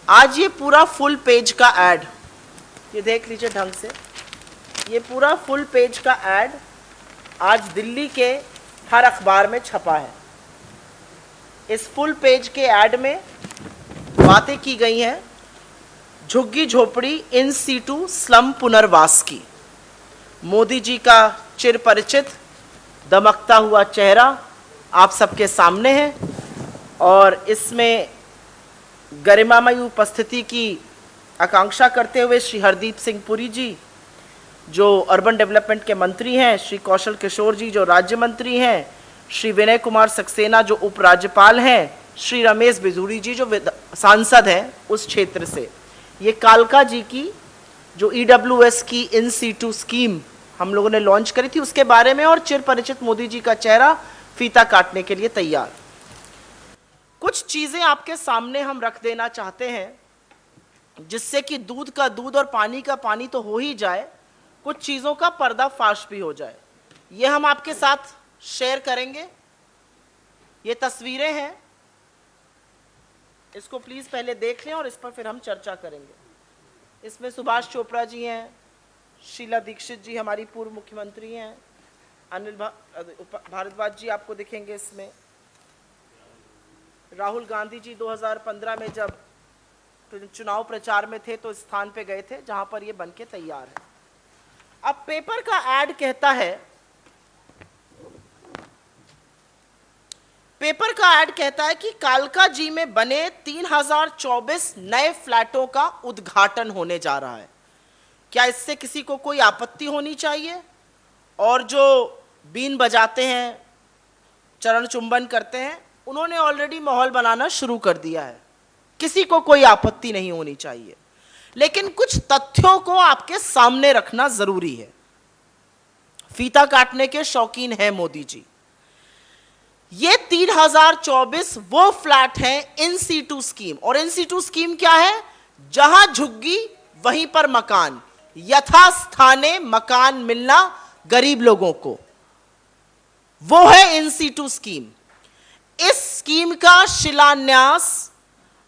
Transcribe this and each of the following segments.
आज ये पूरा फुल पेज का एड, ये देख लीजिए ढंग से, ये पूरा फुल पेज का एड आज दिल्ली के हर अखबार में छपा है। इस फुल पेज के एड में बातें की गई हैं झुग्गी झोपड़ी इन सीटू स्लम पुनर्वास की। मोदी जी का चिर परिचित दमकता हुआ चेहरा आप सबके सामने है और इसमें गरिमामयी उपस्थिति की आकांक्षा करते हुए श्री हरदीप सिंह पुरी जी जो अर्बन डेवलपमेंट के मंत्री हैं, श्री कौशल किशोर जी जो राज्य मंत्री हैं, श्री विनय कुमार सक्सेना जो उपराज्यपाल हैं, श्री रमेश बिधूड़ी जी जो सांसद हैं उस क्षेत्र से, ये कालका जी की जो EWS की इन सीटू स्कीम हम लोगों ने लॉन्च करी थी उसके बारे में, और चिर परिचित मोदी जी का चेहरा फीता काटने के लिए तैयार। कुछ चीजें आपके सामने हम रख देना चाहते हैं जिससे कि दूध का दूध और पानी का पानी तो हो ही जाए, कुछ चीजों का पर्दाफाश भी हो जाए। ये हम आपके साथ शेयर करेंगे। ये तस्वीरें हैं, इसको प्लीज पहले देख लें और इस पर फिर हम चर्चा करेंगे। इसमें सुभाष चोपड़ा जी हैं, शीला दीक्षित जी हमारी पूर्व मुख्यमंत्री हैं, अनिल भारद्वाज जी आपको दिखेंगे इसमें, राहुल गांधी जी 2015 में जब चुनाव प्रचार में थे तो स्थान पे गए थे जहां पर ये बनके तैयार है। अब पेपर का एड कहता है, पेपर का एड कहता है कि कालका जी में बने 3024 नए फ्लैटों का उद्घाटन होने जा रहा है। क्या इससे किसी को कोई आपत्ति होनी चाहिए? और जो बीन बजाते हैं, चरण चुंबन करते हैं, उन्होंने ऑलरेडी माहौल बनाना शुरू कर दिया है, किसी को कोई आपत्ति नहीं होनी चाहिए। लेकिन कुछ तथ्यों को आपके सामने रखना जरूरी है। फीता काटने के शौकीन हैं मोदी जी। ये 3024 वो फ्लैट हैं इन सीटू स्कीम, और इन सीटू स्कीम क्या है? जहां झुग्गी वहीं पर मकान, यथास्थाने मकान मिलना गरीब लोगों को, वो है इन सीटू स्कीम। इस स्कीम का शिलान्यास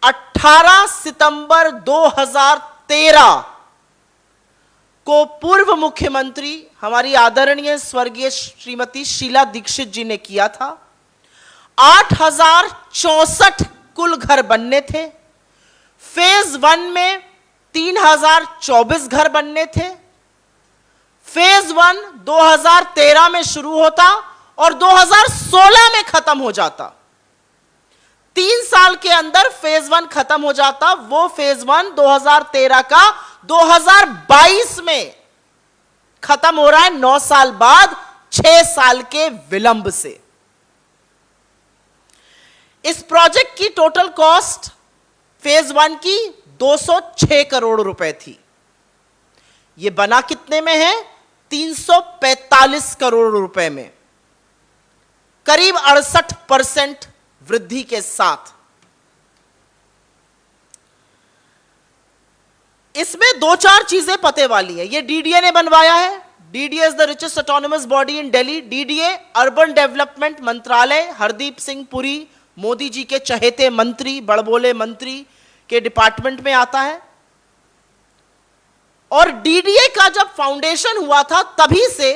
18 सितंबर 2013 को पूर्व मुख्यमंत्री हमारी आदरणीय स्वर्गीय श्रीमती शीला दीक्षित जी ने किया था। 8064 कुल घर बनने थे। फेज 1 में 3024 घर बनने थे। फेज 1 2013 में शुरू होता और 2016 में खत्म हो जाता। 3 साल के अंदर फेज 1 खत्म हो जाता। वो फेज 1 2013 का 2022 में खत्म हो रहा है, 9 साल बाद, 6 साल के विलंब से। इस प्रोजेक्ट की टोटल कॉस्ट फेज 1 की 206 करोड़ रुपए थी। यह बना कितने में है? 345 करोड़ रुपए में, करीब 68% वृद्धि के साथ। इसमें 2-4 चीजें पते वाली है। ये DDA ने बनवाया है। DDA is the richest autonomous body in Delhi. DDA urban development मंत्रालय, हरदीप सिंह पुरी मोदी जी के चहेते मंत्री, बड़बोले मंत्री के डिपार्टमेंट में आता है। और DDA का जब फाउंडेशन हुआ था तभी से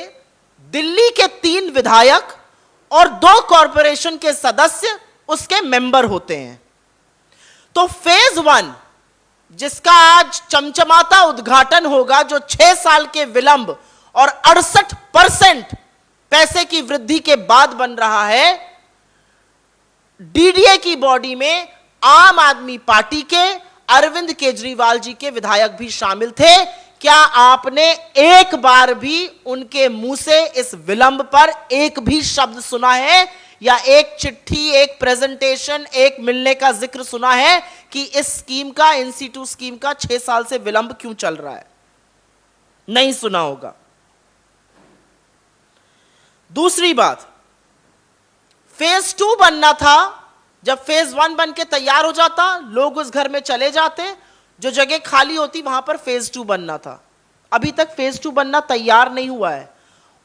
दिल्ली के 3 विधायक और 2 कॉरपोरेशन के सदस्य उसके मेंबर होते हैं। तो फेज 1 जिसका आज चमचमाता उद्घाटन होगा, जो 6 साल के विलंब और 68% पैसे की वृद्धि के बाद बन रहा है, DDA की बॉडी में आम आदमी पार्टी के अरविंद केजरीवाल जी के विधायक भी शामिल थे। क्या आपने एक बार भी उनके मुंह से इस विलंब पर एक भी शब्द सुना है, या एक चिट्ठी, एक प्रेजेंटेशन, एक मिलने का जिक्र सुना है कि इस स्कीम का, इन सीटू स्कीम का 6 साल से विलंब क्यों चल रहा है? नहीं सुना होगा। दूसरी बात, फेज 2 बनना था। जब फेज 1 बन के तैयार हो जाता, लोग उस घर में चले जाते, जो जगह खाली होती वहां पर फेज 2 बनना था। अभी तक फेज 2 बनना तैयार नहीं हुआ है,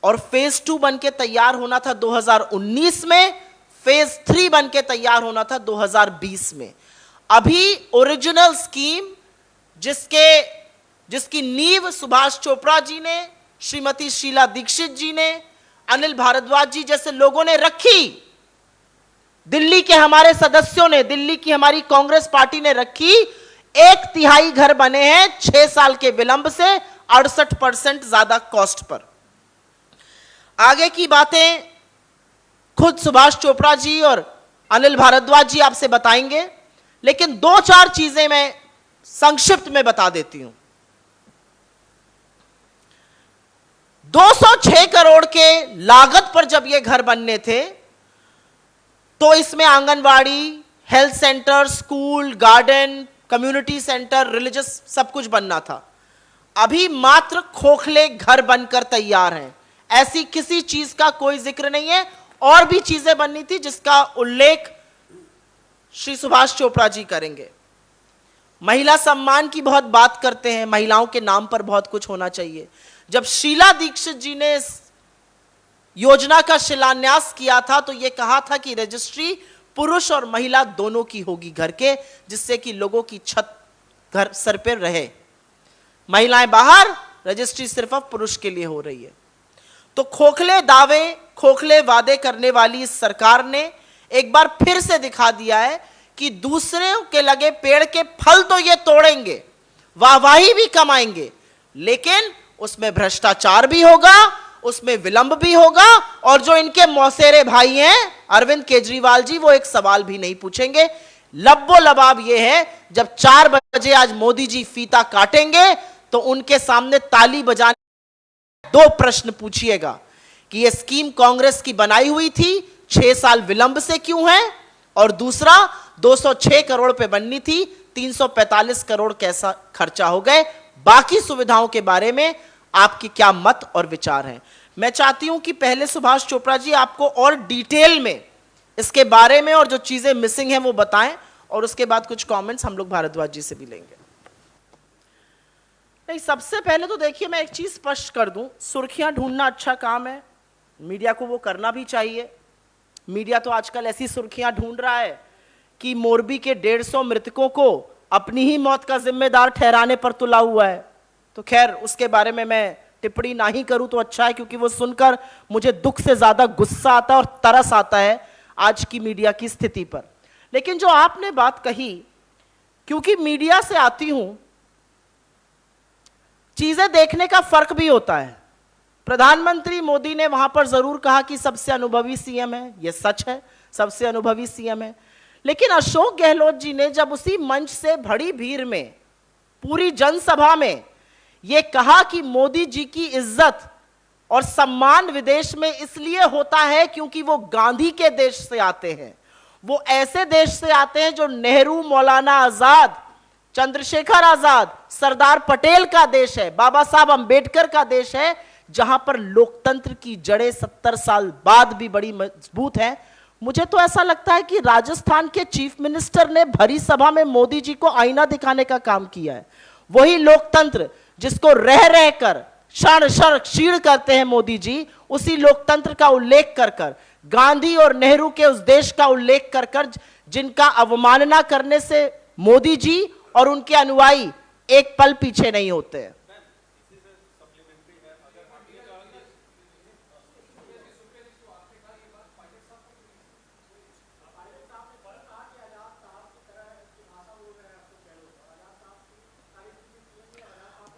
और फेज 2 बन के तैयार होना था 2019 में, फेज 3 बन के तैयार होना था 2020 में। अभी ओरिजिनल स्कीम जिसकी नींव सुभाष चोपड़ा जी ने, श्रीमती शीला दीक्षित जी ने, अनिल भारद्वाज जी जैसे लोगों ने रखी, दिल्ली के हमारे सदस्यों ने, दिल्ली की हमारी कांग्रेस पार्टी ने रखी, 1/3 घर बने हैं 6 साल के विलंब से 68% ज्यादा कॉस्ट पर। आगे की बातें खुद सुभाष चोपड़ा जी और अनिल भारद्वाज जी आपसे बताएंगे, लेकिन 2-4 चीजें मैं संक्षिप्त में बता देती हूं। 206 करोड़ के लागत पर जब ये घर बनने थे तो इसमें anganwadi, health centre, school, garden, community centre, religious सब कुछ बनना था। अभी मात्र खोखले घर बनकर तैयार हैं, ऐसी किसी चीज का कोई जिक्र नहीं है। और भी चीजें बननी थी जिसका उल्लेख श्री सुभाष चोपड़ा जी करेंगे। महिला सम्मान की बहुत बात करते हैं, महिलाओं के नाम पर बहुत कुछ होना चाहिए। जब शीला दीक्षित जी ने इस योजना का शिलान्यास किया था तो यह कहा था कि रजिस्ट्री पुरुष और महिला दोनों की होगी घर के, जिससे कि लोगों की छत घर सर पर रहे। महिलाएं बाहर, रजिस्ट्री सिर्फ अब पुरुष के लिए हो रही है। तो खोखले दावे, खोखले वादे करने वाली इस सरकार ने एक बार फिर से दिखा दिया है कि दूसरे के लगे पेड़ के फल तो ये तोड़ेंगे, वाहवाही भी कमाएंगे, लेकिन उसमें भ्रष्टाचार भी होगा, उसमें विलंब भी होगा। और जो इनके मौसेरे भाई हैं अरविंद केजरीवाल जी, वो एक सवाल भी नहीं पूछेंगे। लब्बो लबाब ये है, जब 4 बजे आज मोदी जी फीता काटेंगे तो उनके सामने ताली बजाने 2 प्रश्न पूछिएगा कि यह स्कीम कांग्रेस की बनाई हुई थी, 6 साल विलंब से क्यों है, और दूसरा 206 करोड़ पे बननी थी, 345 करोड़ कैसा खर्चा हो गए। बाकी सुविधाओं के बारे में आपकी क्या मत और विचार हैं। मैं चाहती हूं कि पहले सुभाष चोपड़ा जी आपको और डिटेल में इसके बारे में और जो चीजें मिसिंग हैं वो बताएं, और उसके बाद कुछ कमेंट्स हम लोग भारद्वाज जी से भी लेंगे। नहीं, सबसे पहले तो देखिए मैं एक चीज स्पष्ट कर दूं, सुर्खियां ढूंढना अच्छा काम है, मीडिया को वो करना भी चाहिए। मीडिया तो आजकल ऐसी सुर्खियां ढूंढ रहा है कि मोरबी के 150 मृतकों को अपनी ही मौत का जिम्मेदार ठहराने पर तुला हुआ है। तो खैर उसके बारे में मैं टिप्पणी ना ही करूं तो अच्छा है, क्योंकि वो सुनकर मुझे दुख से ज्यादा गुस्सा आता है और तरस आता है आज की मीडिया की स्थिति पर। लेकिन जो आपने बात कही, क्योंकि मीडिया से आती हूं, चीजें देखने का फर्क भी होता है। प्रधानमंत्री मोदी ने वहां पर जरूर कहा कि सबसे अनुभवी सीएम है, यह सच है, सबसे अनुभवी सीएम है। लेकिन अशोक गहलोत जी ने जब उसी मंच से भरी भीड़ में, पूरी जनसभा में यह कहा कि मोदी जी की इज्जत और सम्मान विदेश में इसलिए होता है क्योंकि वो गांधी के देश से आते हैं, वो ऐसे देश से आते हैं जो नेहरू, मौलाना आजाद, चंद्रशेखर आजाद, सरदार पटेल का देश है, बाबा साहब अंबेडकर का देश है, जहां पर लोकतंत्र की जड़ें 70 साल बाद भी बड़ी मजबूत हैं। मुझे तो ऐसा लगता है कि राजस्थान के चीफ मिनिस्टर ने भरी सभा में मोदी जी को आईना दिखाने का काम किया है। वही लोकतंत्र जिसको रह रहकर क्षण क्षण क्षीण करते हैं मोदी जी, उसी लोकतंत्र का उल्लेख कर कर, गांधी और नेहरू के उस देश का उल्लेख कर कर, जिनका अवमानना करने से मोदी जी और उनके अनुयायी एक पल पीछे नहीं होते हैं।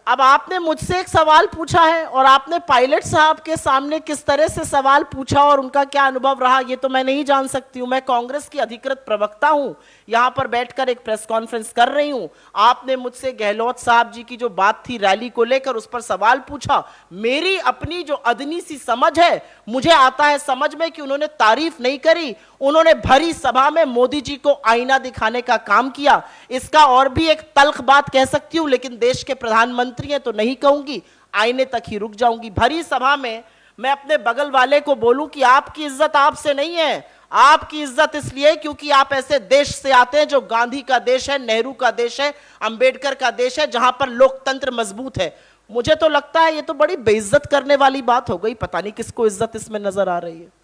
अब आपने मुझसे एक सवाल पूछा है और आपने पायलट साहब के सामने किस तरह से सवाल पूछा और उनका क्या अनुभव रहा, ये तो मैं नहीं जान सकती हूं। मैं कांग्रेस की अधिकृत प्रवक्ता हूं, यहां पर बैठकर एक प्रेस कॉन्फ्रेंस कर रही हूं। आपने मुझसे गहलोत साहब जी की जो बात थी रैली को लेकर, उस पर सवाल पूछा। मेरी अपनी जो अदनी सी समझ है, मुझे आता है समझ में कि उन्होंने तारीफ नहीं करी, उन्होंने भरी सभा में मोदी जी को आईना दिखाने का काम किया। इसका और भी एक तल्ख बात कह सकती हूं, लेकिन देश के प्रधानमंत्री हैं तो नहीं कहूंगी, आईने तक ही रुक जाऊंगी। भरी सभा में मैं अपने बगल वाले को बोलूं कि आपकी इज्जत आपसे नहीं है, आपकी इज्जत इसलिए क्योंकि आप ऐसे देश से आते हैं जो गांधी का देश है, नेहरू का देश है, अंबेडकर का देश है, जहां पर लोकतंत्र मजबूत है। मुझे तो लगता है ये तो बड़ी बेइज्जत करने वाली बात हो गई। पता नहीं किसको इज्जत इसमें नजर आ रही है।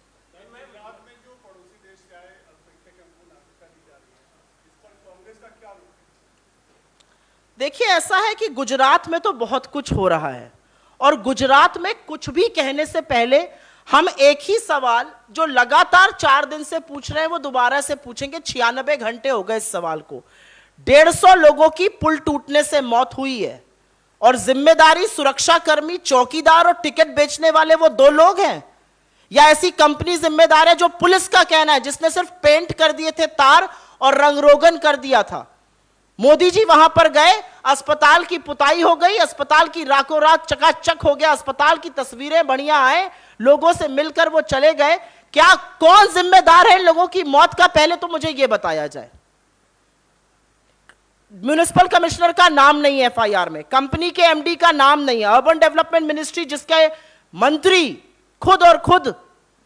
देखिए, ऐसा है कि गुजरात में तो बहुत कुछ हो रहा है, और गुजरात में कुछ भी कहने से पहले हम एक ही सवाल जो लगातार 4 दिन से पूछ रहे हैं वो दोबारा से पूछेंगे। 96 घंटे हो गए इस सवाल को। 150 लोगों की पुल टूटने से मौत हुई है, और जिम्मेदारी सुरक्षाकर्मी, चौकीदार और टिकट बेचने वाले वो 2 लोग हैं, या ऐसी कंपनी जिम्मेदार है जो पुलिस का कहना है, जिसने सिर्फ पेंट कर दिए थे तार और रंगरोगन कर दिया था। मोदी जी वहां पर गए, अस्पताल की पुताई हो गई, अस्पताल की रातों रात चकाचक हो गया, अस्पताल की तस्वीरें बढ़िया आए, लोगों से मिलकर वो चले गए। क्या कौन जिम्मेदार है इन लोगों की मौत का? पहले तो मुझे यह बताया जाए। म्युनिसिपल कमिश्नर का नाम नहीं है एफआईआर में, कंपनी के एमडी का नाम नहीं है, अर्बन डेवलपमेंट मिनिस्ट्री जिसके मंत्री खुद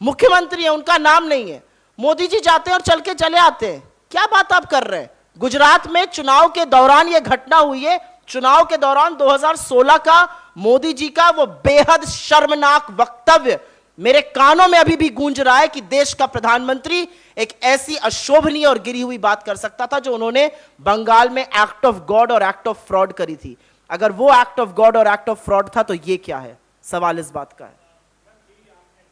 मुख्यमंत्री है, उनका नाम नहीं है। मोदी जी जाते हैं और चल के चले आते हैं। क्या बात आप कर रहे हैं? गुजरात में चुनाव के दौरान यह घटना हुई है। चुनाव के दौरान 2016 का मोदी जी का वो बेहद शर्मनाक वक्तव्य मेरे कानों में अभी भी गूंज रहा है कि देश का प्रधानमंत्री एक ऐसी अशोभनीय और गिरी हुई बात कर सकता था जो उन्होंने बंगाल में एक्ट ऑफ गॉड और एक्ट ऑफ फ्रॉड करी थी। अगर वो एक्ट ऑफ गॉड और एक्ट ऑफ फ्रॉड था तो ये क्या है? सवाल इस बात का है।